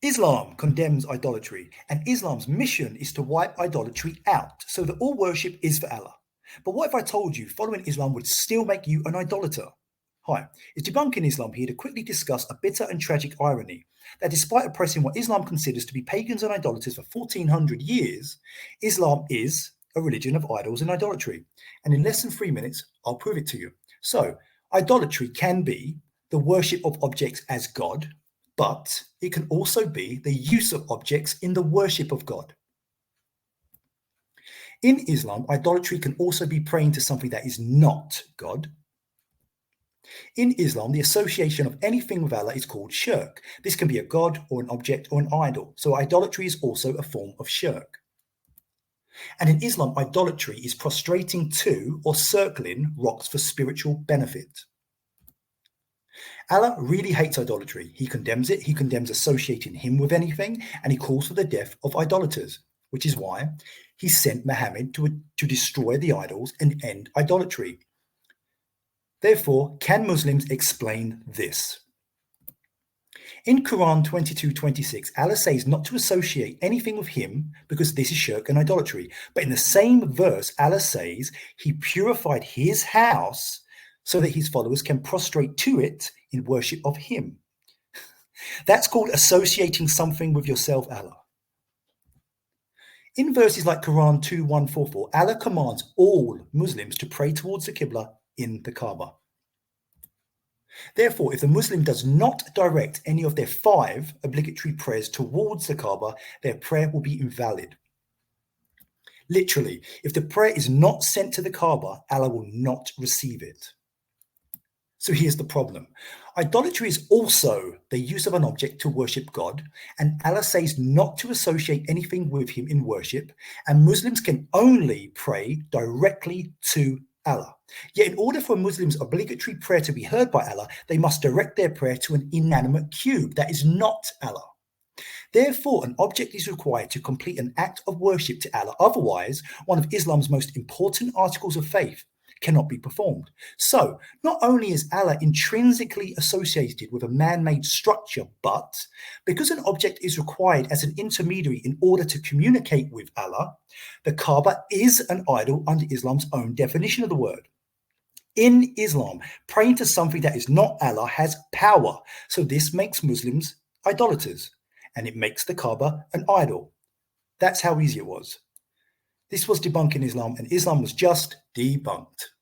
Islam condemns idolatry, and Islam's mission is to wipe idolatry out so that all worship is for Allah. But what if I told you following Islam would still make you an idolater? Hi, it's Debunking Islam here to quickly discuss a bitter and tragic irony that despite oppressing what Islam considers to be pagans and idolaters for 1400 years, Islam is a religion of idols and idolatry. And in less than 3 minutes, I'll prove it to you. So, idolatry can be the worship of objects as God, but it can also be the use of objects in the worship of God. In Islam, idolatry can also be praying to something that is not God. In Islam, the association of anything with Allah is called shirk. This can be a god or an object or an idol. So idolatry is also a form of shirk. And in Islam, idolatry is prostrating to or circling rocks for spiritual benefit. Allah really hates idolatry. He condemns it. He condemns associating him with anything, and he calls for the death of idolaters, which is why he sent Muhammad to destroy the idols and end idolatry. Therefore, can Muslims explain this? In Quran 22:26, Allah says not to associate anything with him because this is shirk and idolatry. But in the same verse, Allah says he purified his house so that his followers can prostrate to it in worship of him. That's called associating something with yourself, Allah. In verses like Quran 2:144, Allah commands all Muslims to pray towards the Qibla in the Kaaba. Therefore, if the Muslim does not direct any of their 5 obligatory prayers towards the Kaaba, their prayer will be invalid. Literally, if the prayer is not sent to the Kaaba, Allah will not receive it. So here's the problem. Idolatry is also the use of an object to worship God, and Allah says not to associate anything with him in worship, and Muslims can only pray directly to Allah. Yet in order for a Muslim's obligatory prayer to be heard by Allah, they must direct their prayer to an inanimate cube that is not Allah. Therefore, an object is required to complete an act of worship to Allah. Otherwise, one of Islam's most important articles of faith cannot be performed. So, not only is Allah intrinsically associated with a man-made structure, but because an object is required as an intermediary in order to communicate with Allah, the Kaaba is an idol under Islam's own definition of the word. In Islam, praying to something that is not Allah has power. So this makes Muslims idolaters, and it makes the Kaaba an idol. That's how easy it was. This was Debunking Islam, and Islam was just debunked.